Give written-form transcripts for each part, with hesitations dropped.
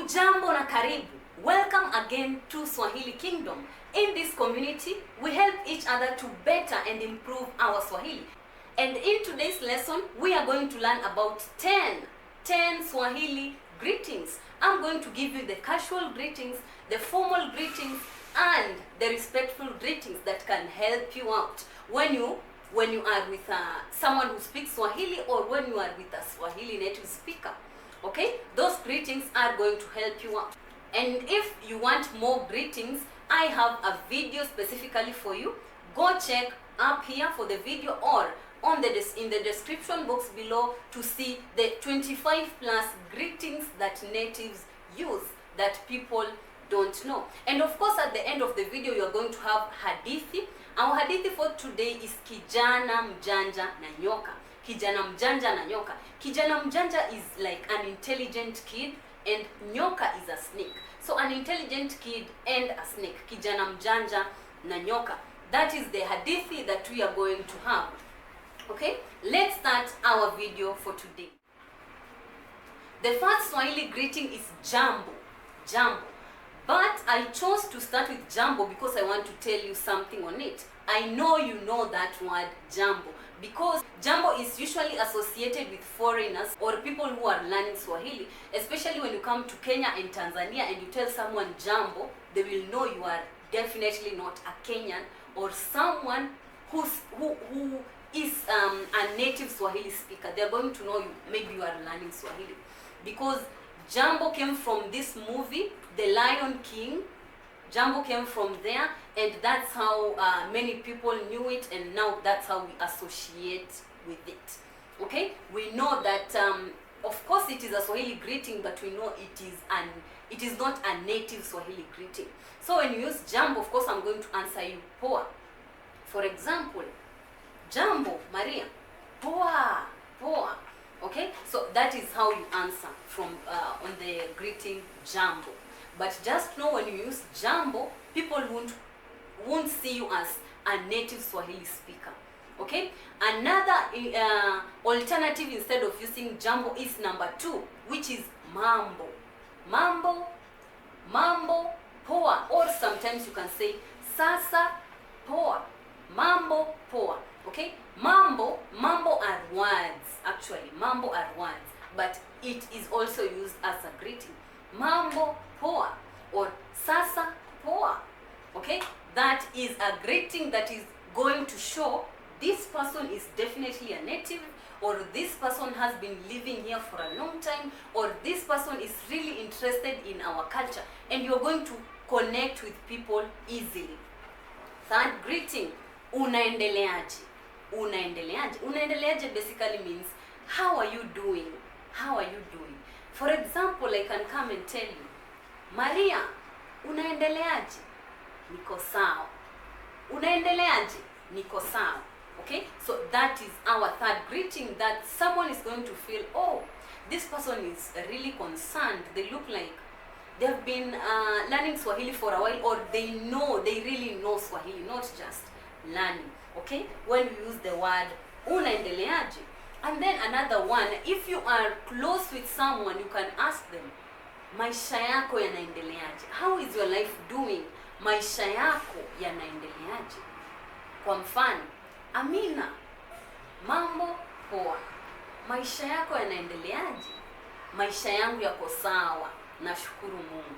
Hujambo na karibu. Welcome again to Swahili Kingdom. In this community, we help each other to better and improve our Swahili. And in today's lesson, we are going to learn about 10 Swahili greetings. I'm going to give you the casual greetings, the formal greetings, and the respectful greetings that can help you out when you are with someone who speaks Swahili or when you are with a Swahili native speaker. Okay, those greetings are going to help you out. And if you want more greetings, I have a video specifically for you. Go check up here for the video or on in the description box below to see the 25 plus greetings that natives use that people don't know. And of course, at the end of the video, you are going to have hadithi. Our hadithi for today is Kijana Mjanja na Nyoka. Kijana Mjanja na Nyoka. Kijana Mjanja is like an intelligent kid and Nyoka is a snake. So an intelligent kid and a snake. Kijana Mjanja na Nyoka. That is the hadithi that we are going to have. Okay, let's start our video for today. The first Swahili greeting is Jambo. Jambo. But I chose to start with Jambo because I want to tell you something on it. I know you know that word Jambo because Jambo is usually associated with foreigners or people who are learning Swahili, especially when you come to Kenya and Tanzania and you tell someone Jambo, they will know you are definitely not a Kenyan or someone who is a native Swahili speaker. They are going to know you, maybe you are learning Swahili. Because Jambo came from this movie, The Lion King. Jambo came from there, and that's how many people knew it, and now that's how we associate with it. Okay? We know that, of course it is a Swahili greeting, but we know it is not a native Swahili greeting. So when you use Jambo, of course I'm going to answer you poa. For example, Jambo, Maria, poa, poa. Okay, so that is how you answer from on the greeting Jambo. But just know when you use Jambo, people won't see you as a native Swahili speaker. Okay, another alternative instead of using Jambo is number 2, which is Mambo. Mambo, Mambo, poa, or sometimes you can say Sasa, poa. Mambo, poa. Okay, mambo are words. Actually, mambo are words, but it is also used as a greeting. Mambo poa or sasa poa. Okay, that is a greeting that is going to show this person is definitely a native, or this person has been living here for a long time, or this person is really interested in our culture, and you're going to connect with people easily. Third greeting, unaendeleaje. Unaendeleaje. Unaendeleaje basically means, how are you doing? How are you doing? For example, I can come and tell you, Maria, unaendeleaje? Niko sawa. Unaendeleaje? Niko sawa. Okay? So that is our third greeting that someone is going to feel, oh, this person is really concerned. They look like they have been learning Swahili for a while, or they really know Swahili, not just learning. Okay, when you use the word unaendeleaje. And then another one, if you are close with someone, you can ask them, maisha yako yanaendeleaje? How is your life doing? Maisha yako yanaendeleaje? Kwa mfano, Amina, mambo poa. Maisha yako yanaendeleaje? Maisha yangu yako sawa, nashukuru Mungu.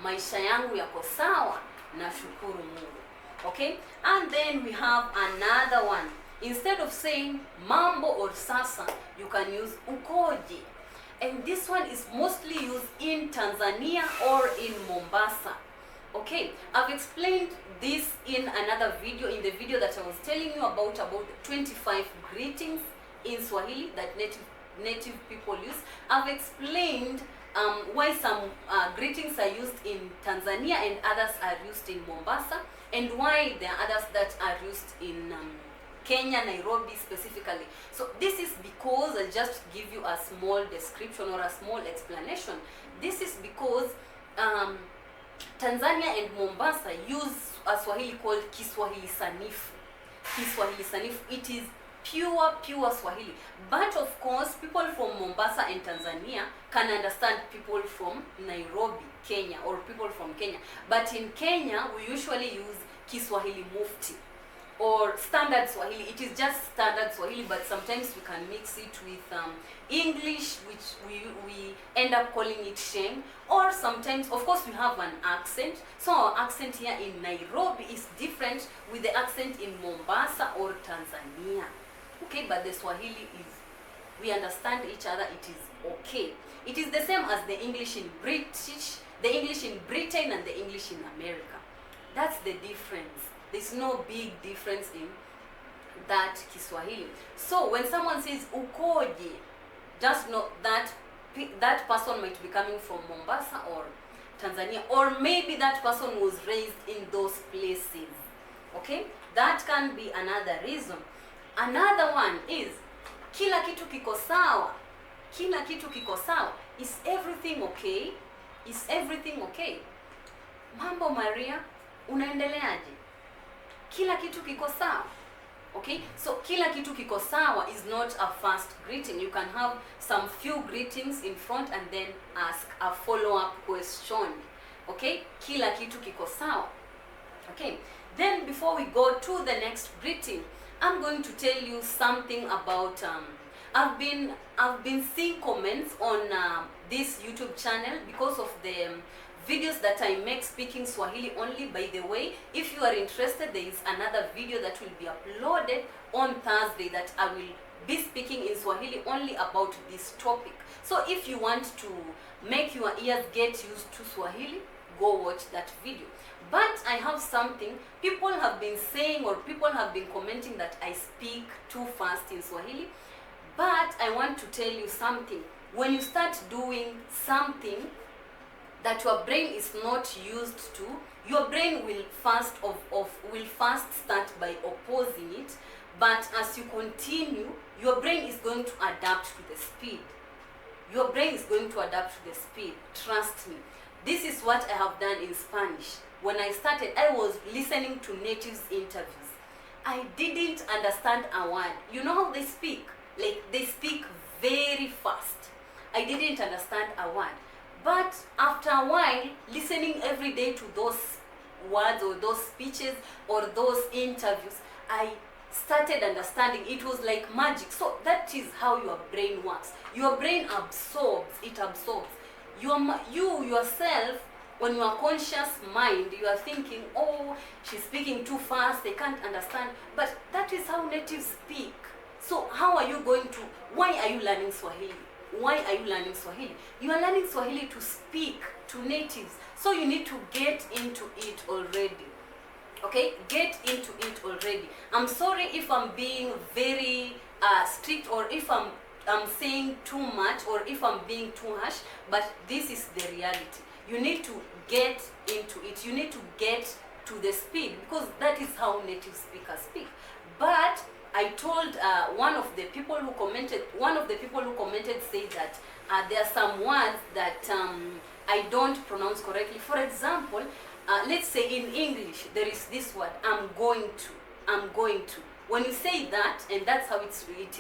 Maisha yangu yako sawa, nashukuru Mungu. Okay, and then we have another one. Instead of saying mambo or sasa, you can use ukoje. And this one is mostly used in Tanzania or in Mombasa. Okay, I've explained this in another video, in the video that I was telling you about 25 greetings in Swahili that native people use. I've explained why some greetings are used in Tanzania and others are used in Mombasa, and why there are others that are used in Kenya, Nairobi specifically. So this is because I just give you a small description or a small explanation. This is because Tanzania and Mombasa use a Swahili called Kiswahili Sanifu. Kiswahili Sanifu, it is pure Swahili. But of course, people from Mombasa and Tanzania can understand people from Nairobi, Kenya, or people from Kenya. But in Kenya, we usually use Kiswahili Mufti or standard Swahili. It is just standard Swahili, but sometimes we can mix it with English, which we end up calling it Sheng. Or sometimes, of course, we have an accent. So our accent here in Nairobi is different with the accent in Mombasa or Tanzania. Okay, but the Swahili is, we understand each other, it is okay. It is the same as the English in British, the English in Britain and the English in America. That's the difference. There's no big difference in that Kiswahili. So when someone says ukoje, just know that that person might be coming from Mombasa or Tanzania, or maybe that person was raised in those places. Okay, that can be another reason. Another one is kila kitu kiko sawa. Kila kitu kiko sawa. Is everything okay? Is everything okay? Mambo Maria, unaendeleaje? Kila kitu kiko sawa. Okay, so kila kitu kiko sawa is not a first greeting. You can have some few greetings in front and then ask a follow-up question. Okay, kila kitu kiko sawa. Okay, then before we go to the next greeting, I'm going to tell you something about I've been seeing comments on this YouTube channel because of the videos that I make speaking Swahili only. By the way, if you are interested, there is another video that will be uploaded on Thursday that I will be speaking in Swahili only about this topic. So if you want to make your ears get used to Swahili, go watch that video. But I have something, people have been saying or people have been commenting that I speak too fast in Swahili. But I want to tell you something. When you start doing something that your brain is not used to, your brain will first start by opposing it. But as you continue, your brain is going to adapt to the speed. Your brain is going to adapt to the speed. Trust me. This is what I have done in Spanish. When I started, I was listening to natives' interviews. I didn't understand a word. You know how they speak? Like, they speak very fast. I didn't understand a word. But after a while, listening every day to those words or those speeches or those interviews, I started understanding. It was like magic. So that is how your brain works. Your brain absorbs. It absorbs. You yourself, on your conscious mind, you are thinking, oh, she's speaking too fast, they can't understand. But that is how natives speak. So how are you going to, why are you learning Swahili? Why are you learning Swahili? You are learning Swahili to speak to natives. So you need to get into it already. Okay? Get into it already. I'm sorry if I'm being very strict, or if I'm saying too much, or if I'm being too harsh, but this is the reality. You need to get into it. You need to get to the speed, because that is how native speakers speak. But I told one of the people who commented said that there are some words that I don't pronounce correctly. For example, let's say in English, there is this word, I'm going to. When you say that, and that's how it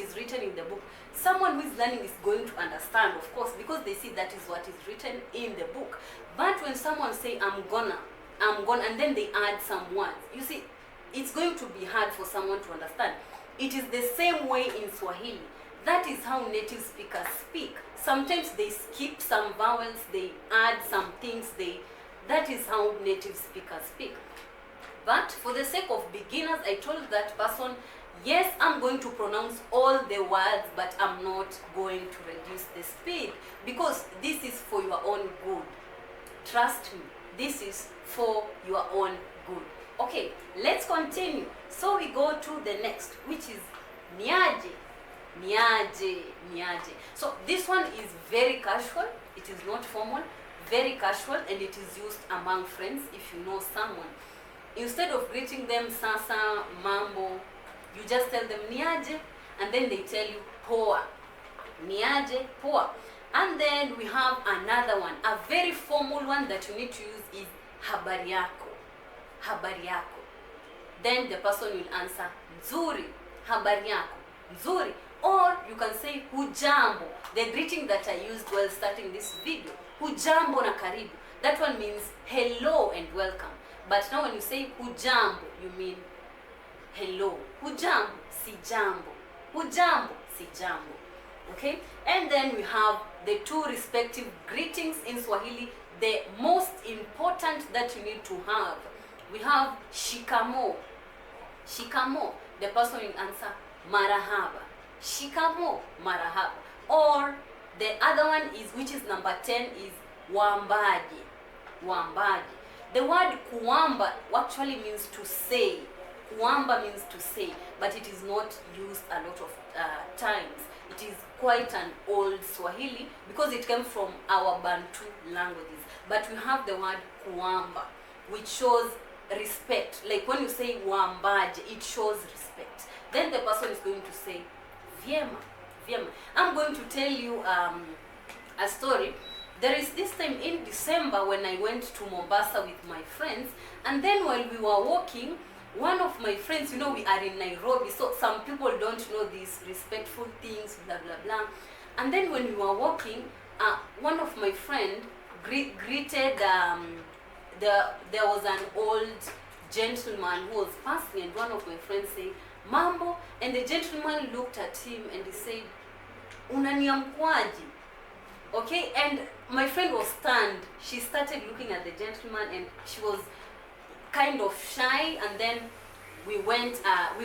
is written in the book, someone who is learning is going to understand, of course, because they see that is what is written in the book. But when someone say I'm gonna, and then they add some words, you see, it's going to be hard for someone to understand. It is the same way in Swahili. That is how native speakers speak. Sometimes they skip some vowels, they add some things, that is how native speakers speak. But for the sake of beginners, I told that person, yes, I'm going to pronounce all the words, but I'm not going to reduce the speed, because this is for your own good. Trust me, this is for your own good. Okay, let's continue. So we go to the next, which is niaje. Niaje, niaje. So this one is very casual. It is not formal, very casual, and it is used among friends if you know someone. Instead of greeting them sasa, mambo, you just tell them niaje, and then they tell you poa. Niaje, poa. And then we have another one, a very formal one that you need to use is habari yako. Habari yako. Then the person will answer nzuri, habari yako. nzuri. Or you can say hujambo, the greeting that I used while starting this video. Hujambo na karibu. That one means hello and welcome. But now when you say hujambo, you mean hello. Hujambo, si jambo. Hujambo, si jambo. Okay? And then we have the two respective greetings in Swahili, the most important that you need to have. We have shikamo. Shikamo, the person will answer marahaba. Shikamo, marahaba. Or the other one is, which is number 10, is wambaji. Wambaji. The word kuamba actually means to say. Kuamba means to say, but it is not used a lot of times. It is quite an old Swahili because it came from our Bantu languages. But we have the word kuamba, which shows respect. Like when you say wambaji, it shows respect. Then the person is going to say vyema, vyema. I'm going to tell you a story. There is this time in December when I went to Mombasa with my friends, and then while we were walking, one of my friends, you know, we are in Nairobi, so some people don't know these respectful things, blah blah blah. And then when we were walking, one of my friend greeted there was an old gentleman who was passing, and one of my friends said mambo, and the gentleman looked at him and he said unaniamkwaji. Okay, and my friend was stunned. She started looking at the gentleman and she was kind of shy, and then we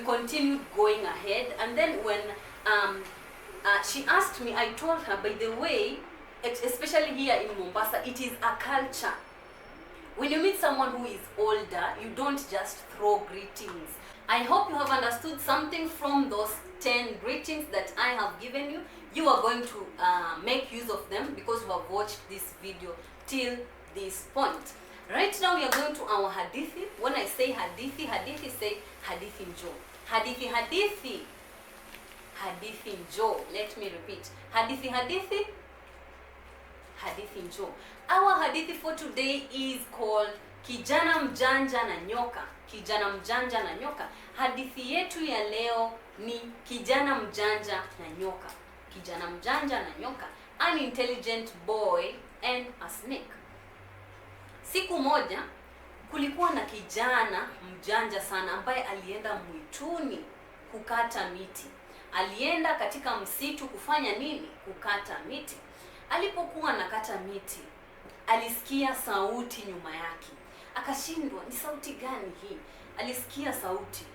continued going ahead. And then when she asked me, I told her, by the way, especially here in Mombasa, it is a culture. When you meet someone who is older, you don't just throw greetings. I hope you have understood something from those 10 greetings that I have given you. You are going to make use of them because you have watched this video till this point. Right now we are going to our hadithi. When I say hadithi, hadithi, say hadithi njo. Hadithi, hadithi. Hadithi njo. Let me repeat. Hadithi, hadithi. Hadithi njo. Our hadithi for today is called Kijana Mjanja na Nyoka. Kijana Mjanja na Nyoka. Hadithi yetu ya leo ni Kijana Mjanja na Nyoka. Kijana Mjanja na Nyoka. An intelligent boy and a snake. Siku moja kulikuwa na kijana mjanja sana ambaye alienda mwituni kukata miti. Alienda katika msitu kufanya nini? Kukata miti. Alipokuwa nakata miti, alisikia sauti nyuma yake. Akashindwa ni sauti gani hii? Alisikia sauti.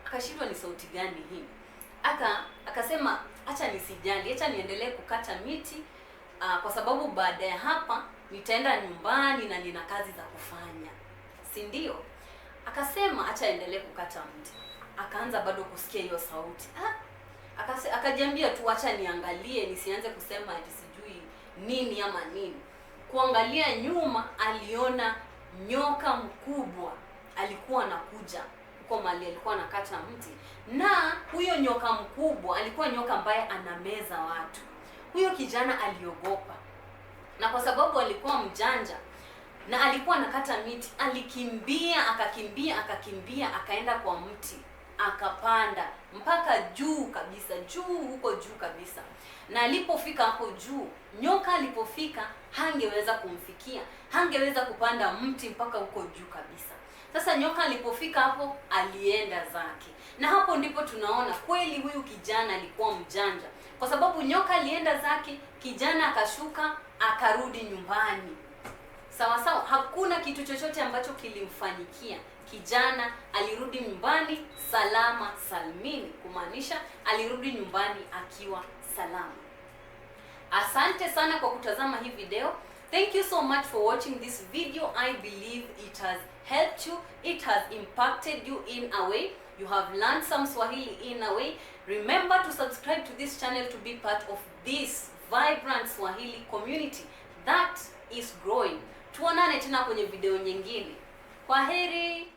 Akashindwa ni sauti gani hii? Akasema acha nisijali, acha niendelee kukata miti kwa sababu baada ya hapa nitaenda nyumbani na nina kazi za kufanya. Si ndio? Akasema acha endelee kukata mti. Akaanza bado kusikia hiyo sauti. Akajiambia tu acha niangalie nisianze kusema ati sijui nini ama nini. Kuangalia nyuma aliona nyoka mkubwa alikuwa anakuja huko mahali alikuwa anakata mti. Na huyo nyoka mkubwa alikuwa nyoka ambaye anameza watu. Huyo kijana aliogopa. Na kwa sababu alikuwa mjanja na alikuwa anakata miti, alikimbia, akakimbia, akaenda kwa mti, akapanda mpaka juu kabisa, huko juu kabisa. Na alipofika hapo juu, nyoka alipofika hangeweza kumfikia, hangeweza kupanda mti mpaka huko juu kabisa. Sasa nyoka alipofika hapo, alienda zake. Na hapo ndipo tunaona kweli huyu kijana alikuwa mjanja. Kwa sababu nyoka alienda zake, kijana akashuka, akarudi nyumbani. Sawa sawa, hakuna kitu chochote ambacho kilimfanyikia. Kijana alirudi nyumbani salama salmini, kumaanisha alirudi nyumbani akiwa salama. Asante sana kwa kutazama hii video. Thank you so much for watching this video. I believe it has helped you. It has impacted you in a way. You have learned some Swahili in a way. Remember to subscribe to this channel to be part of this vibrant Swahili community that is growing. Tuonane tena kwenye video nyingine. Kwaheri.